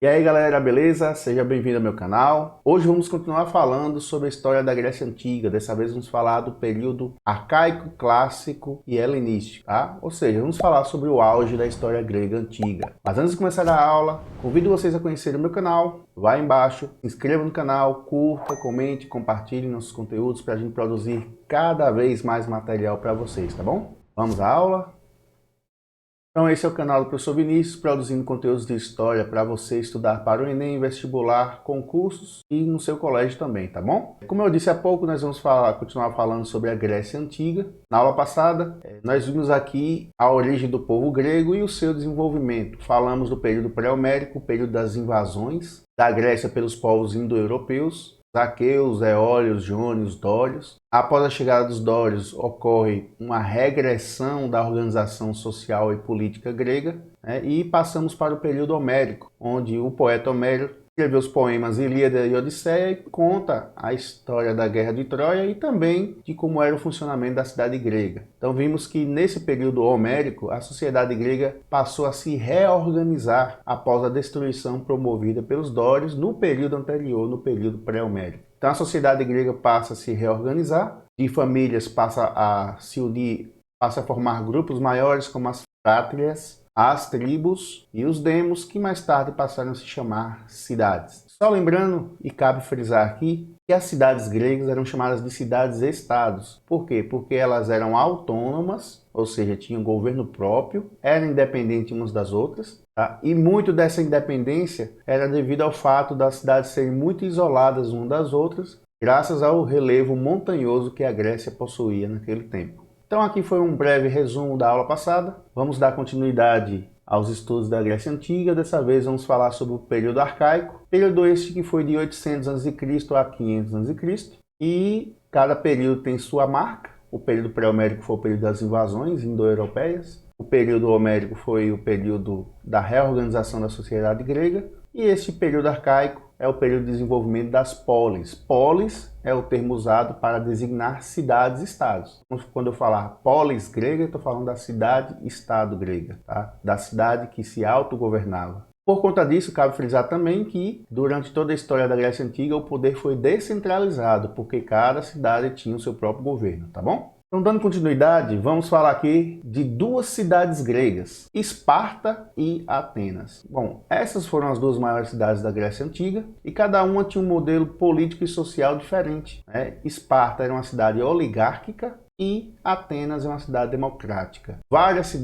E aí galera, beleza? Seja bem-vindo ao meu canal. Hoje vamos continuar falando sobre a história da Grécia Antiga. Dessa vez vamos falar do período arcaico, clássico e helenístico, tá? Ou seja, vamos falar sobre o auge da história grega antiga. Mas antes de começar a aula, convido vocês a conhecerem o meu canal. Vá aí embaixo, se inscreva no canal, curta, comente, compartilhe nossos conteúdos para a gente produzir cada vez mais material para vocês, tá bom? Vamos à aula? Então esse é o canal do Professor Vinícius, produzindo conteúdos de história para você estudar para o Enem, vestibular, concursos e no seu colégio também, tá bom? Como eu disse há pouco, nós vamos continuar falando sobre a Grécia Antiga. Na aula passada, nós vimos aqui a origem do povo grego e o seu desenvolvimento. Falamos do período pré-homérico, o período das invasões da Grécia pelos povos indo-europeus, os aqueus, eólios, jônios, dórios. Após a chegada dos dórios, ocorre uma regressão da organização social e política grega, e passamos para o período homérico, onde o poeta Homero escreveu os poemas Ilíada e Odisseia e conta a história da Guerra de Troia e também de como era o funcionamento da cidade grega. Então vimos que nesse período homérico a sociedade grega passou a se reorganizar após a destruição promovida pelos dórios no período anterior, no período pré-homérico. Então a sociedade grega passa a se reorganizar, de famílias passa a se unir, passa a formar grupos maiores como as frátrias, as tribos e os demos, que mais tarde passaram a se chamar cidades. Só lembrando, e cabe frisar aqui, que as cidades gregas eram chamadas de cidades-estados. Por quê? Porque elas eram autônomas, ou seja, tinham governo próprio, eram independentes umas das outras, tá? E muito dessa independência era devido ao fato das cidades serem muito isoladas umas das outras, graças ao relevo montanhoso que a Grécia possuía naquele tempo. Então aqui foi um breve resumo da aula passada. Vamos dar continuidade aos estudos da Grécia Antiga. Dessa vez vamos falar sobre o período arcaico. Período este que foi de 800 a.C. a 500 a.C. E cada período tem sua marca. O período pré-homérico foi o período das invasões indo-europeias. O período homérico foi o período da reorganização da sociedade grega. E este período arcaico é o período de desenvolvimento das polis. Polis é o termo usado para designar cidades-estados. Quando eu falar polis grega, eu estou falando da cidade-estado grega, tá? Da cidade que se autogovernava. Por conta disso, cabe frisar também que, durante toda a história da Grécia Antiga, o poder foi descentralizado, porque cada cidade tinha o seu próprio governo, tá bom? Então, dando continuidade, vamos falar aqui de duas cidades gregas, Esparta e Atenas. Bom, essas foram as duas maiores cidades da Grécia Antiga e cada uma tinha um modelo político e social diferente, Esparta era uma cidade oligárquica e Atenas é uma cidade democrática. Várias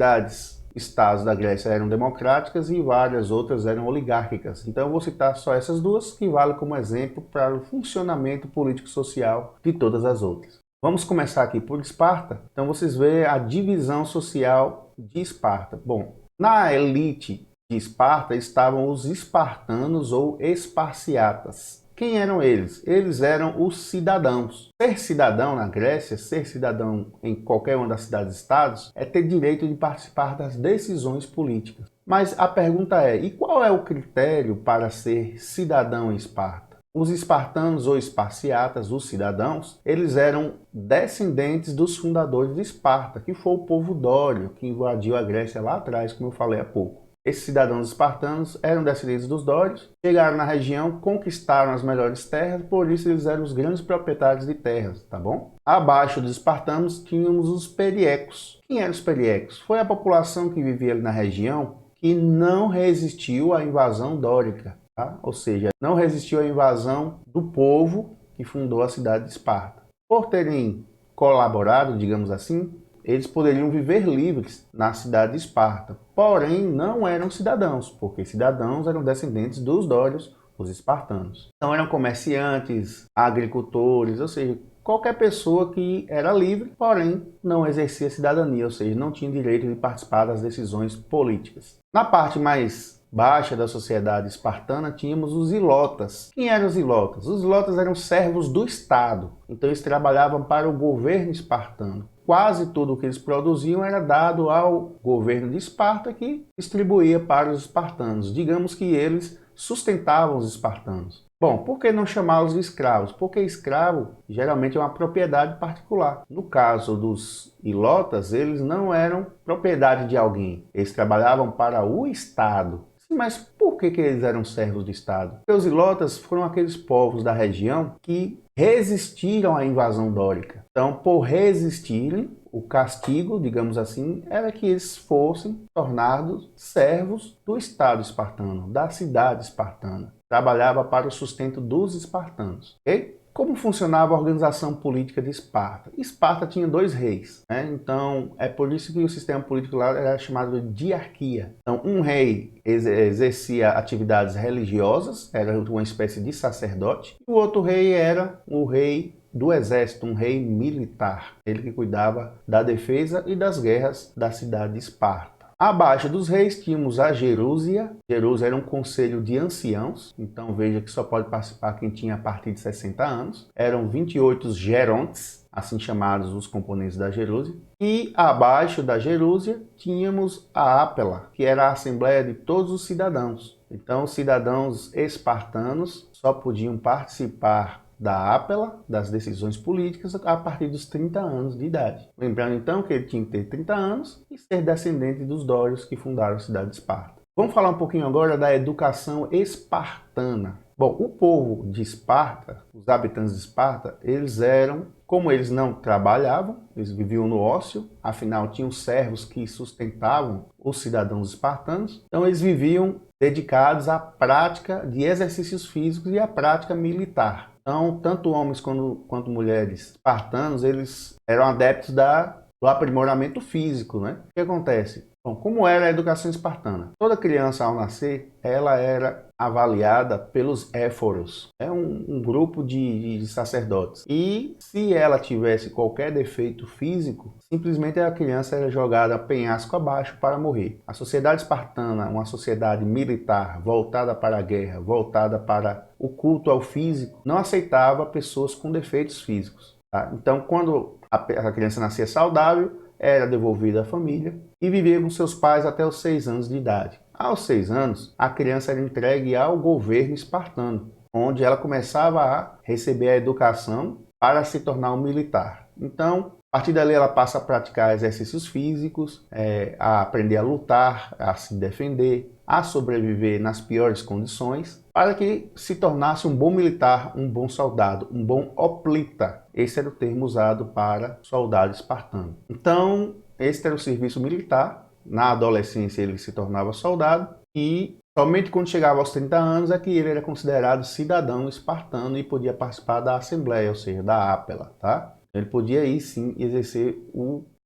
estados da Grécia eram democráticas e várias outras eram oligárquicas. Então eu vou citar só essas duas que valem como exemplo para o funcionamento político-social de todas as outras. Vamos começar aqui por Esparta. Então vocês veem a divisão social de Esparta. Bom, na elite de Esparta estavam os espartanos ou esparciatas. Quem eram eles? Eles eram os cidadãos. Ser cidadão na Grécia, ser cidadão em qualquer uma das cidades-estados, é ter direito de participar das decisões políticas. Mas a pergunta é, e qual é o critério para ser cidadão em Esparta? Os espartanos ou esparciatas, os cidadãos, eles eram descendentes dos fundadores de Esparta, que foi o povo dório, que invadiu a Grécia lá atrás, como eu falei há pouco. Esses cidadãos espartanos eram descendentes dos dórios, chegaram na região, conquistaram as melhores terras, por isso eles eram os grandes proprietários de terras, tá bom? Abaixo dos espartanos tínhamos os periecos. Quem eram os periecos? Foi a população que vivia ali na região que não resistiu à invasão dórica. Tá? Ou seja, não resistiu à invasão do povo que fundou a cidade de Esparta. Por terem colaborado, digamos assim, eles poderiam viver livres na cidade de Esparta, porém não eram cidadãos, porque cidadãos eram descendentes dos dórios, os espartanos. Então eram comerciantes, agricultores, ou seja, qualquer pessoa que era livre, porém não exercia cidadania, ou seja, não tinha direito de participar das decisões políticas. Na parte mais baixa da sociedade espartana tínhamos os ilotas. Quem eram os ilotas? Os ilotas eram servos do Estado, então eles trabalhavam para o governo espartano. Quase tudo o que eles produziam era dado ao governo de Esparta, que distribuía para os espartanos. Digamos que eles sustentavam os espartanos. Bom, por que não chamá-los de escravos? Porque escravo geralmente é uma propriedade particular. No caso dos ilotas, eles não eram propriedade de alguém. Eles trabalhavam para o Estado. Se Mas por que eles eram servos do Estado? Porque os ilotas foram aqueles povos da região que resistiram à invasão dórica. Então, por resistirem, o castigo, digamos assim, era que eles fossem tornados servos do Estado espartano, da cidade espartana. Trabalhava para o sustento dos espartanos. Okay? Como funcionava a organização política de Esparta? Esparta tinha 2 reis, né? Então é por isso que o sistema político lá era chamado de diarquia. Então um rei exercia atividades religiosas, era uma espécie de sacerdote, e o outro rei era o rei do exército, um rei militar, ele que cuidava da defesa e das guerras da cidade de Esparta. Abaixo dos reis tínhamos a Gerúsia. Gerúsia era um conselho de anciãos, então veja que só pode participar quem tinha a partir de 60 anos. Eram 28 gerontes, assim chamados os componentes da Gerúsia. E abaixo da Gerúsia tínhamos a Ápela, que era a assembleia de todos os cidadãos. Então os cidadãos espartanos só podiam participar da Ápela, das decisões políticas, a partir dos 30 anos de idade. Lembrando então que ele tinha que ter 30 anos e ser descendente dos dórios que fundaram a cidade de Esparta. Vamos falar um pouquinho agora da educação espartana. Bom, o povo de Esparta, os habitantes de Esparta, como eles não trabalhavam, eles viviam no ócio, afinal tinham servos que sustentavam os cidadãos espartanos, então eles viviam dedicados à prática de exercícios físicos e à prática militar. Então, tanto homens quanto mulheres espartanos, eles eram adeptos do aprimoramento físico, né? O que acontece? Bom, como era a educação espartana? Toda criança, ao nascer, ela era avaliada pelos éforos. É um grupo de sacerdotes. E se ela tivesse qualquer defeito físico, simplesmente a criança era jogada penhasco abaixo para morrer. A sociedade espartana, uma sociedade militar voltada para a guerra, voltada para o culto ao físico, não aceitava pessoas com defeitos físicos. Tá? Então, quando a criança nascia saudável, era devolvida à família e vivia com seus pais até os 6 anos de idade. Aos 6 anos, a criança era entregue ao governo espartano, onde ela começava a receber a educação para se tornar um militar. Então, a partir dali ela passa a praticar exercícios físicos, a aprender a lutar, a se defender, a sobreviver nas piores condições, para que se tornasse um bom militar, um bom soldado, um bom hoplita. Esse era o termo usado para soldado espartano. Então, esse era o serviço militar. Na adolescência ele se tornava soldado e somente quando chegava aos 30 anos é que ele era considerado cidadão espartano e podia participar da assembleia, ou seja, da Ápela, tá? Ele podia aí sim exercer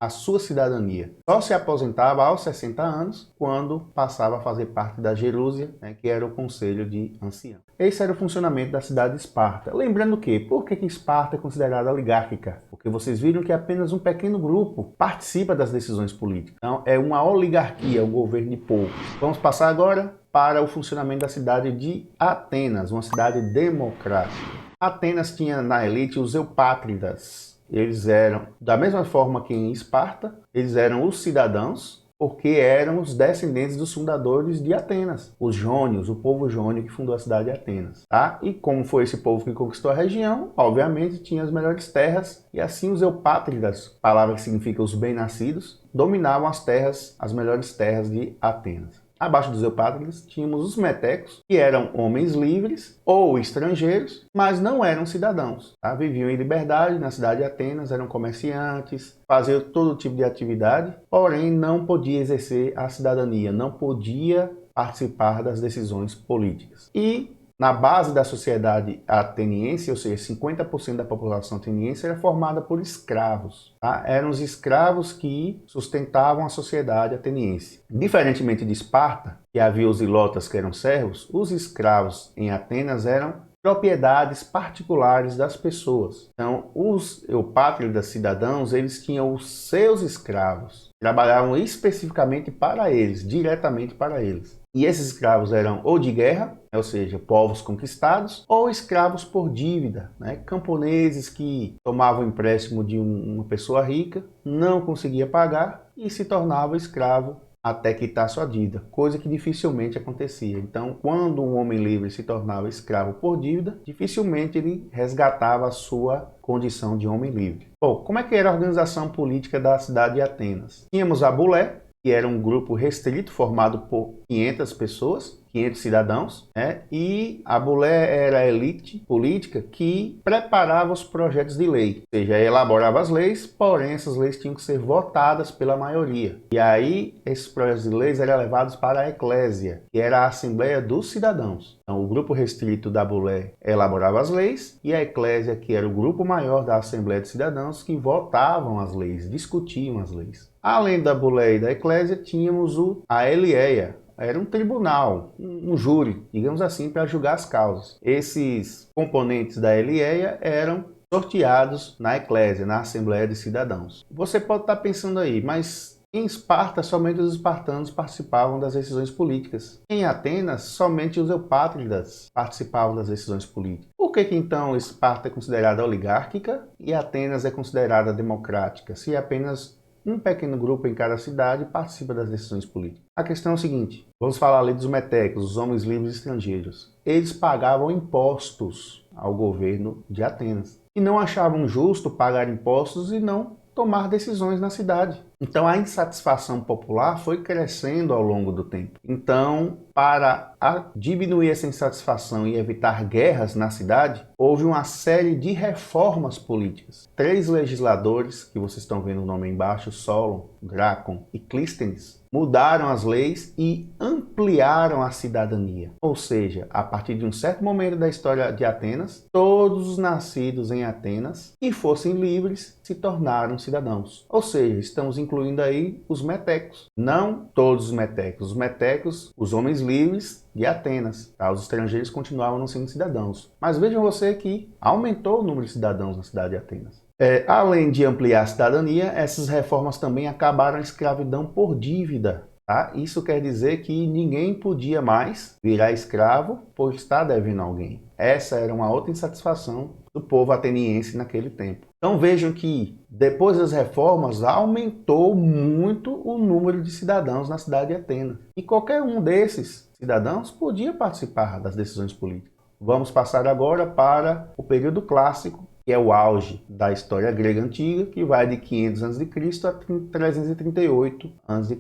a sua cidadania. Só se aposentava aos 60 anos quando passava a fazer parte da Gerúsia, né, que era o conselho de anciãos. Esse era o funcionamento da cidade de Esparta. Lembrando que, por que Esparta é considerada oligárquica? Porque vocês viram que apenas um pequeno grupo participa das decisões políticas. Então é uma oligarquia, um governo de poucos. Vamos passar agora para o funcionamento da cidade de Atenas, uma cidade democrática. Atenas tinha na elite os eupátridas. Eles eram, da mesma forma que em Esparta, eles eram os cidadãos, porque eram os descendentes dos fundadores de Atenas, os jônios, o povo jônio que fundou a cidade de Atenas. Tá? E como foi esse povo que conquistou a região, obviamente tinha as melhores terras, e assim os eupátridas, palavra que significa os bem-nascidos, dominavam as terras, as melhores terras de Atenas. Abaixo dos eupátridas tínhamos os metecos, que eram homens livres ou estrangeiros, mas não eram cidadãos. Tá? Viviam em liberdade na cidade de Atenas, eram comerciantes, faziam todo tipo de atividade, porém não podia exercer a cidadania, não podia participar das decisões políticas. E na base da sociedade ateniense, ou seja, 50% da população ateniense era formada por escravos. Tá? Eram os escravos que sustentavam a sociedade ateniense. Diferentemente de Esparta, que havia os ilotas que eram servos, os escravos em Atenas eram propriedades particulares das pessoas. Então, os eupátridas cidadãos, eles tinham os seus escravos, trabalhavam especificamente para eles, diretamente para eles. E esses escravos eram ou de guerra, ou seja, povos conquistados, ou escravos por dívida, né? Camponeses que tomavam empréstimo de uma pessoa rica, não conseguia pagar e se tornava escravo até quitar sua dívida, coisa que dificilmente acontecia. Então, quando um homem livre se tornava escravo por dívida, dificilmente ele resgatava a sua condição de homem livre. Bom, como é que era a organização política da cidade de Atenas? Tínhamos a Bulé, que era um grupo restrito formado por 500 pessoas, 500 cidadãos, né? E a bulé era a elite política que preparava os projetos de lei, ou seja, elaborava as leis, porém essas leis tinham que ser votadas pela maioria. E aí esses projetos de leis eram levados para a eclésia, que era a Assembleia dos Cidadãos. Então o grupo restrito da bulé elaborava as leis e a eclésia, que era o grupo maior da Assembleia dos Cidadãos, que votavam as leis, discutiam as leis. Além da bulé e da eclésia, tínhamos a Elieia. Era um tribunal, um júri, digamos assim, para julgar as causas. Esses componentes da Elieia eram sorteados na eclésia, na Assembleia de Cidadãos. Você pode estar pensando aí, mas em Esparta somente os espartanos participavam das decisões políticas. Em Atenas, somente os eupátridas participavam das decisões políticas. Por que então Esparta é considerada oligárquica e Atenas é considerada democrática, se apenas um pequeno grupo em cada cidade participa das decisões políticas? A questão é o seguinte, vamos falar ali dos metecos, os homens livres estrangeiros. Eles pagavam impostos ao governo de Atenas e não achavam justo pagar impostos e não tomar decisões na cidade. Então a insatisfação popular foi crescendo ao longo do tempo. Então, para diminuir essa insatisfação e evitar guerras na cidade, houve uma série de reformas políticas. 3 legisladores, que vocês estão vendo o nome aí embaixo, Solon, Drácon e Clístenes, mudaram as leis e ampliaram a cidadania. Ou seja, a partir de um certo momento da história de Atenas, todos os nascidos em Atenas que fossem livres se tornaram cidadãos. Ou seja, estamos incluindo aí os metecos. Não todos os metecos, os homens livres de Atenas. Tá? Os estrangeiros continuavam não sendo cidadãos. Mas vejam você que aumentou o número de cidadãos na cidade de Atenas. Além de ampliar a cidadania, essas reformas também acabaram a escravidão por dívida. Tá? Isso quer dizer que ninguém podia mais virar escravo por estar devendo a alguém. Essa era uma outra insatisfação do povo ateniense naquele tempo. Então vejam que depois das reformas aumentou muito o número de cidadãos na cidade de Atenas. E qualquer um desses cidadãos podia participar das decisões políticas. Vamos passar agora para o período clássico, que é o auge da história grega antiga, que vai de 500 a.C. a 338 a.C.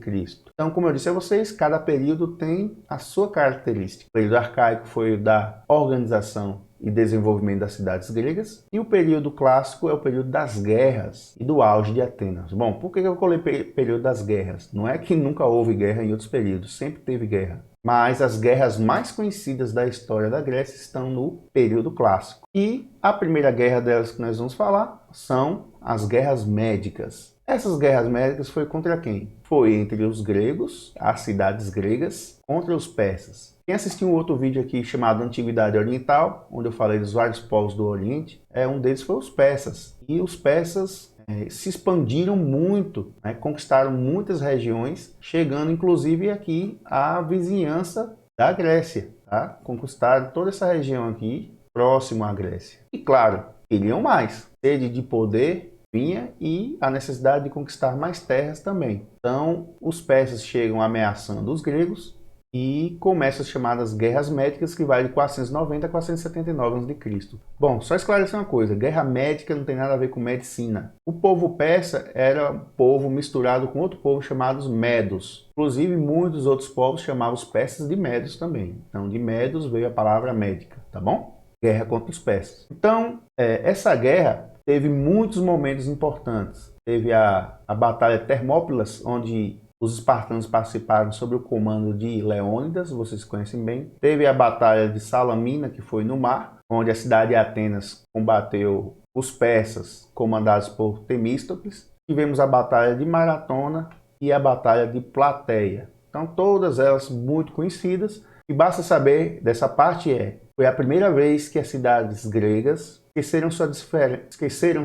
Então, como eu disse a vocês, cada período tem a sua característica. O período arcaico foi o da organização e desenvolvimento das cidades gregas, e o período clássico é o período das guerras e do auge de Atenas. Bom, por que eu coloquei período das guerras? Não é que nunca houve guerra em outros períodos, sempre teve guerra. Mas as guerras mais conhecidas da história da Grécia estão no período clássico. E a primeira guerra delas que nós vamos falar são as guerras médicas. Essas guerras médicas foi contra quem? Foi entre os gregos, as cidades gregas, contra os persas. Quem assistiu um outro vídeo aqui chamado Antiguidade Oriental, onde eu falei dos vários povos do Oriente, um deles foi os persas. E os persas se expandiram muito, né? Conquistaram muitas regiões, chegando inclusive aqui à vizinhança da Grécia. Tá? Conquistaram toda essa região aqui, próximo à Grécia. E claro, queriam mais. Sede de poder vinha e a necessidade de conquistar mais terras também. Então, os persas chegam ameaçando os gregos e começam as chamadas guerras médicas, que vai de 490 a 479 a.C. Bom, só esclarecer uma coisa, guerra médica não tem nada a ver com medicina. O povo persa era um povo misturado com outro povo chamados medos. Inclusive, muitos outros povos chamavam os persas de medos também. Então, de medos veio a palavra médica, tá bom? Guerra contra os persas. Então, essa guerra teve muitos momentos importantes. Teve a Batalha de Termópilas, onde os espartanos participaram sob o comando de Leônidas, vocês conhecem bem. Teve a Batalha de Salamina, que foi no mar, onde a cidade de Atenas combateu os persas, comandados por Temístocles. Tivemos a Batalha de Maratona e a Batalha de Plateia. Então, todas elas muito conhecidas. E basta saber dessa parte foi a primeira vez que as cidades gregas esqueceram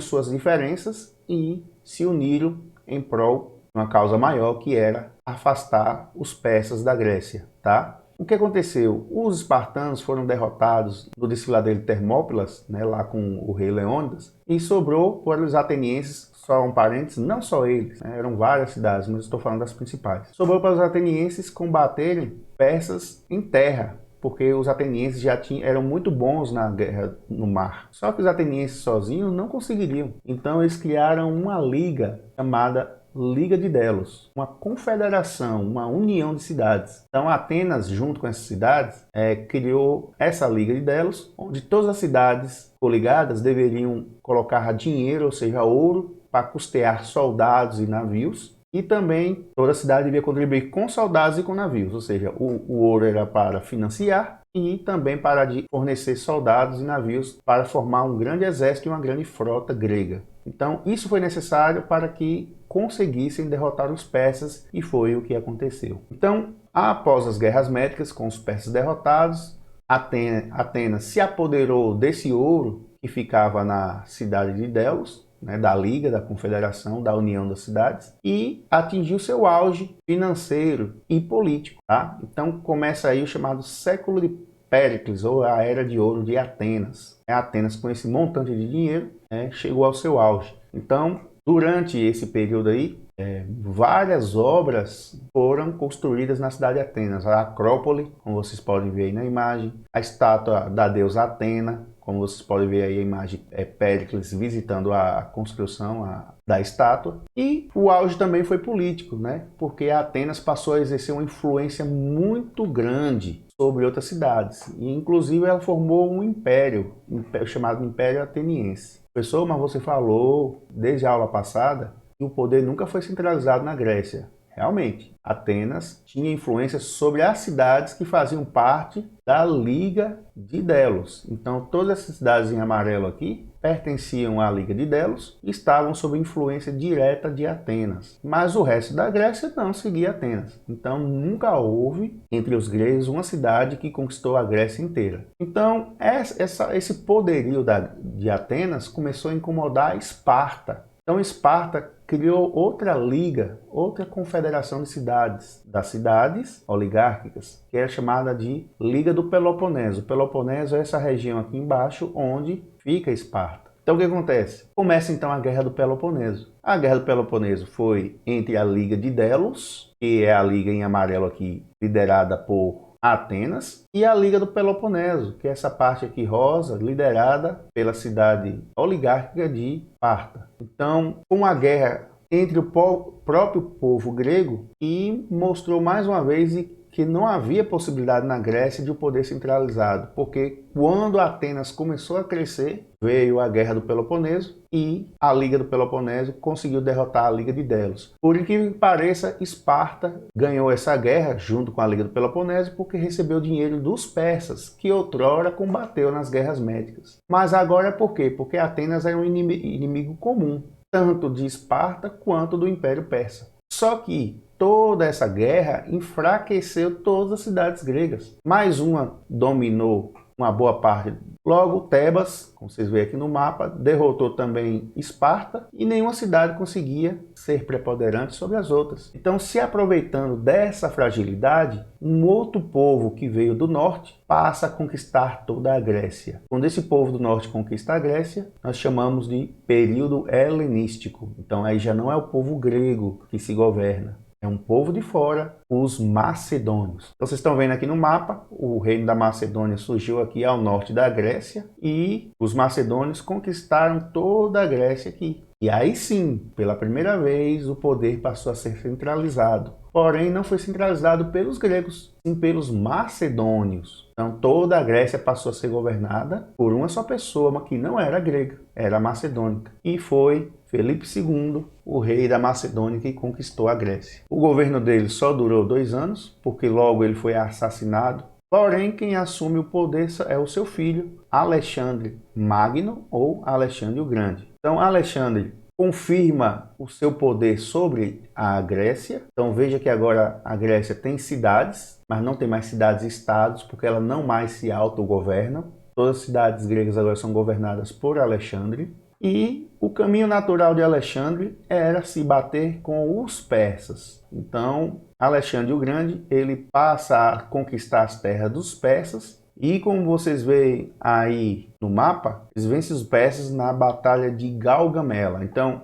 suas diferenças e se uniram em prol uma causa maior, que era afastar os persas da Grécia, tá? O que aconteceu? Os espartanos foram derrotados no desfiladeiro de Termópilas, né, lá com o rei Leônidas, e sobrou para os atenienses, só um parênteses, não só eles, né, eram várias cidades, mas estou falando das principais. Sobrou para os atenienses combaterem persas em terra, porque os atenienses eram muito bons na guerra no mar. Só que os atenienses sozinhos não conseguiriam. Então eles criaram uma liga chamada Liga de Delos, uma confederação, uma união de cidades. Então Atenas, junto com essas cidades, criou essa Liga de Delos, onde todas as cidades coligadas deveriam colocar dinheiro, ou seja, ouro, para custear soldados e navios. E também toda a cidade devia contribuir com soldados e com navios, ou seja, o ouro era para financiar e também para fornecer soldados e navios para formar um grande exército e uma grande frota grega. Então isso foi necessário para que conseguissem derrotar os persas e foi o que aconteceu. Então, após as guerras médicas com os persas derrotados, Atenas se apoderou desse ouro que ficava na cidade de Delos, da Liga, da Confederação, da União das Cidades, e atingiu seu auge financeiro e político. Tá? Então começa aí o chamado século de Péricles, ou a Era de Ouro de Atenas. Atenas, com esse montante de dinheiro, chegou ao seu auge. Então, durante esse período aí, várias obras foram construídas na cidade de Atenas. A Acrópole, como vocês podem ver aí na imagem, a estátua da deusa Atena, como vocês podem ver aí a imagem, Péricles visitando a construção da estátua. E o auge também foi político, porque Atenas passou a exercer uma influência muito grande sobre outras cidades. E inclusive ela formou um império chamado Império Ateniense. Professor, mas você falou desde a aula passada que o poder nunca foi centralizado na Grécia. Realmente, Atenas tinha influência sobre as cidades que faziam parte da Liga de Delos. Então, todas essas cidades em amarelo aqui pertenciam à Liga de Delos e estavam sob influência direta de Atenas. Mas o resto da Grécia não seguia Atenas. Então, nunca houve, entre os gregos, uma cidade que conquistou a Grécia inteira. Então, esse poderio de Atenas começou a incomodar Esparta. Então, Esparta criou outra liga, outra confederação de cidades, das cidades oligárquicas, que é chamada de Liga do Peloponeso. O Peloponeso é essa região aqui embaixo, onde fica Esparta. Então, o que acontece? Começa então a Guerra do Peloponeso. A Guerra do Peloponeso foi entre a Liga de Delos, que é a liga em amarelo aqui, liderada por Atenas, e a Liga do Peloponeso, que é essa parte aqui rosa, liderada pela cidade oligárquica de Esparta. Então, uma guerra entre o próprio povo grego e mostrou mais uma vez que não havia possibilidade na Grécia de um poder centralizado, porque quando Atenas começou a crescer, veio a Guerra do Peloponeso e a Liga do Peloponeso conseguiu derrotar a Liga de Delos. Por incrível que pareça, Esparta ganhou essa guerra junto com a Liga do Peloponeso porque recebeu dinheiro dos persas, que outrora combateu nas guerras médicas. Mas agora por quê? Porque Atenas era um inimigo comum, tanto de Esparta quanto do Império Persa. Só que toda essa guerra enfraqueceu todas as cidades gregas. Mais uma dominou uma boa parte. Logo, Tebas, como vocês veem aqui no mapa, derrotou também Esparta e nenhuma cidade conseguia ser preponderante sobre as outras. Então, se aproveitando dessa fragilidade, um outro povo que veio do norte passa a conquistar toda a Grécia. Quando esse povo do norte conquista a Grécia, nós chamamos de período helenístico. Então, aí já não é o povo grego que se governa. É um povo de fora, os macedônios. Então, vocês estão vendo aqui no mapa, o reino da Macedônia surgiu aqui ao norte da Grécia e os macedônios conquistaram toda a Grécia aqui. E aí sim, pela primeira vez, o poder passou a ser centralizado. Porém, não foi centralizado pelos gregos, sim pelos macedônios. Então, toda a Grécia passou a ser governada por uma só pessoa, mas que não era grega, era macedônica. E foi Felipe II, o rei da Macedônia, que conquistou a Grécia. O governo dele só durou 2 anos, porque logo ele foi assassinado. Porém, quem assume o poder é o seu filho, Alexandre Magno ou Alexandre o Grande. Então, Alexandre confirma o seu poder sobre a Grécia. Então, veja que agora a Grécia tem cidades, mas não tem mais cidades-estados, porque ela não mais se autogoverna. Todas as cidades gregas agora são governadas por Alexandre. E o caminho natural de Alexandre era se bater com os persas. Então, Alexandre o Grande, ele passa a conquistar as terras dos persas. E como vocês veem aí no mapa, eles vencem os persas na batalha de Gaugamela. Então,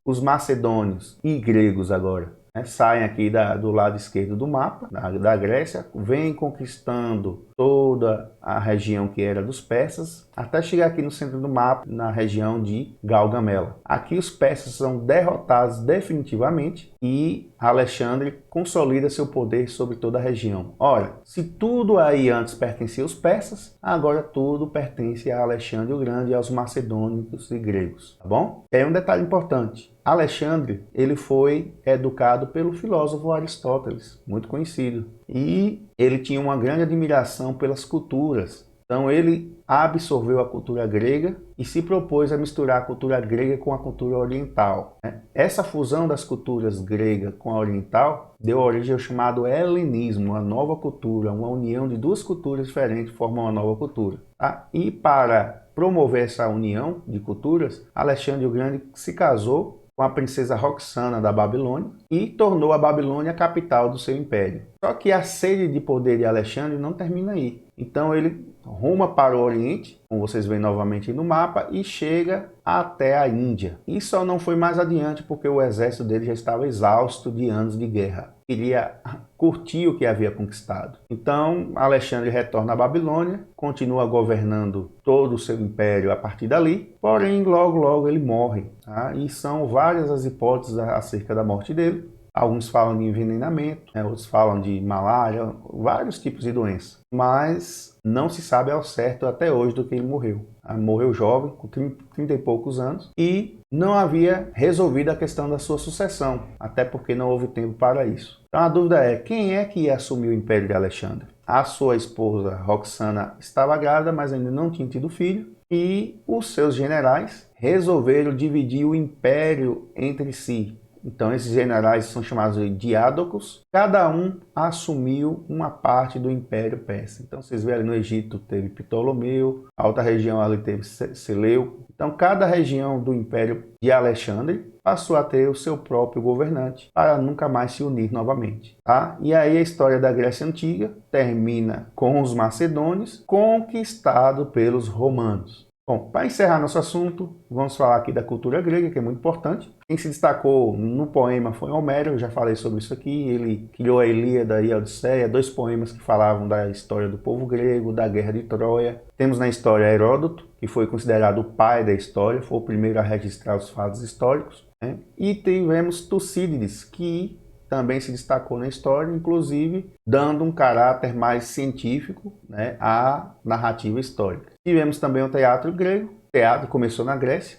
os macedônios e gregos agora né? Saem aqui do lado esquerdo do mapa, da Grécia, vêm conquistando toda a região que era dos persas, até chegar aqui no centro do mapa, na região de Gaugamela. Aqui os persas são derrotados definitivamente e Alexandre consolida seu poder sobre toda a região. Olha, se tudo aí antes pertencia aos persas, agora tudo pertence a Alexandre o Grande e aos macedônicos e gregos, tá bom? E aí um detalhe importante. Alexandre, ele foi educado pelo filósofo Aristóteles, muito conhecido, e ele tinha uma grande admiração pelas culturas. Então ele absorveu a cultura grega e se propôs a misturar a cultura grega com a cultura oriental. Essa fusão das culturas grega com a oriental deu origem ao chamado helenismo, uma nova cultura, uma união de duas culturas diferentes forma uma nova cultura. Tá? E para promover essa união de culturas, Alexandre o Grande se casou com a princesa Roxana da Babilônia e tornou a Babilônia a capital do seu império. Só que a sede de poder de Alexandre não termina aí. Então ele ruma para o Oriente, como vocês veem novamente no mapa, e chega até a Índia. E só não foi mais adiante porque o exército dele já estava exausto de anos de guerra. Queria curtir o que havia conquistado. Então Alexandre retorna à Babilônia, continua governando todo o seu império a partir dali, porém logo ele morre. Tá? E são várias as hipóteses acerca da morte dele. Alguns falam de envenenamento, outros falam de malária, vários tipos de doença. Mas não se sabe ao certo até hoje do que ele morreu. Morreu jovem, com 30 e poucos anos, e não havia resolvido a questão da sua sucessão, até porque não houve tempo para isso. Então a dúvida é, quem é que ia assumir o império de Alexandre? A sua esposa Roxana estava grávida, mas ainda não tinha tido filho, e os seus generais resolveram dividir o império entre si. Então esses generais são chamados de diádocos, cada um assumiu uma parte do Império Persa. Então vocês veem ali no Egito teve Ptolomeu, a outra região ali teve Seleuco. Então cada região do Império de Alexandre passou a ter o seu próprio governante para nunca mais se unir novamente. Tá? E aí a história da Grécia Antiga termina com os macedônios conquistados pelos romanos. Bom, para encerrar nosso assunto, vamos falar aqui da cultura grega, que é muito importante. Quem se destacou no poema foi Homero, eu já falei sobre isso aqui. Ele criou a Ilíada e a Odisseia, dois poemas que falavam da história do povo grego, da guerra de Troia. Temos na história Heródoto, que foi considerado o pai da história, foi o primeiro a registrar os fatos históricos. Né? E tivemos Tucídides, que também se destacou na história, inclusive dando um caráter mais científico, né, à narrativa histórica. Tivemos também o teatro grego. O teatro começou na Grécia.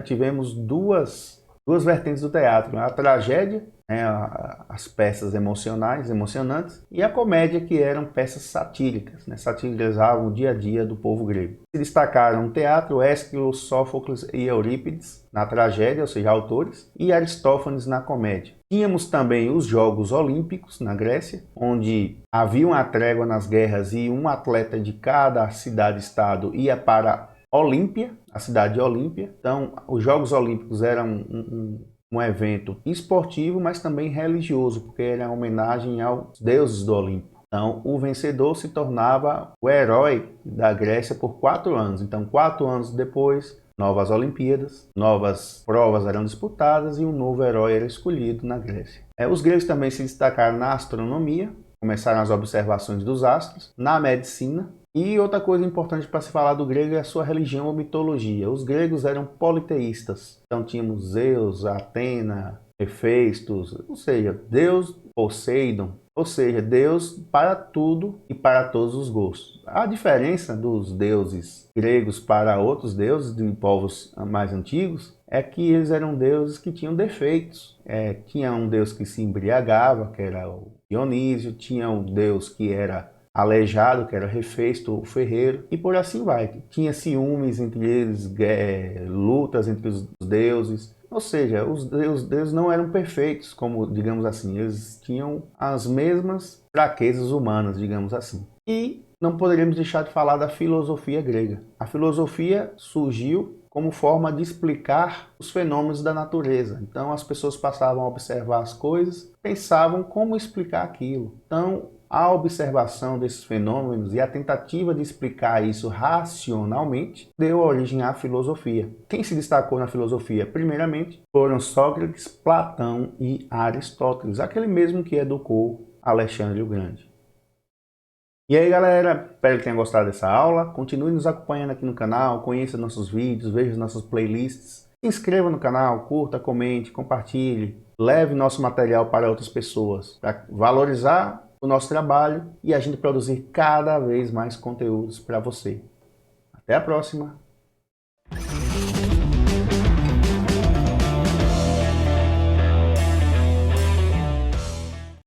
Tivemos duas vertentes do teatro. A tragédia, né, as peças emocionantes, e a comédia, que eram peças satíricas, né, satirizavam o dia a dia do povo grego. Se destacaram no teatro Ésquilo, Sófocles e Eurípides na tragédia, ou seja, autores, e Aristófanes na comédia. Tínhamos também os Jogos Olímpicos na Grécia, onde havia uma trégua nas guerras e um atleta de cada cidade-estado ia para Olímpia, a cidade de Olímpia. Então, os Jogos Olímpicos eram um evento esportivo, mas também religioso, porque era uma homenagem aos deuses do Olimpo. Então, o vencedor se tornava o herói da Grécia por 4 anos. Então, 4 anos depois, novas Olimpíadas, novas provas eram disputadas e um novo herói era escolhido na Grécia. Os gregos também se destacaram na astronomia, começaram as observações dos astros, na medicina. E outra coisa importante para se falar do grego é a sua religião ou mitologia. Os gregos eram politeístas. Então tínhamos Zeus, Atena, Hefestos, ou seja, Deus Poseidon, ou seja, Deus para tudo e para todos os gostos. A diferença dos deuses gregos para outros deuses de povos mais antigos é que eles eram deuses que tinham defeitos. Tinha um deus que se embriagava, que era o Dionísio, tinha um deus que era aleijado, que era Hefesto, o ferreiro, e por assim vai. Tinha ciúmes entre eles, lutas entre os deuses. Ou seja, os deuses não eram perfeitos, como, digamos assim, eles tinham as mesmas fraquezas humanas, digamos assim. E não poderíamos deixar de falar da filosofia grega. A filosofia surgiu como forma de explicar os fenômenos da natureza. Então as pessoas passavam a observar as coisas, pensavam como explicar aquilo. Então A observação desses fenômenos e a tentativa de explicar isso racionalmente deu origem à filosofia. Quem se destacou na filosofia, primeiramente, foram Sócrates, Platão e Aristóteles, aquele mesmo que educou Alexandre o Grande. E aí, galera, espero que tenham gostado dessa aula. Continue nos acompanhando aqui no canal, conheça nossos vídeos, veja nossas playlists. Se inscreva no canal, curta, comente, compartilhe. Leve nosso material para outras pessoas, para valorizar o nosso trabalho e a gente produzir cada vez mais conteúdos para você. Até a próxima!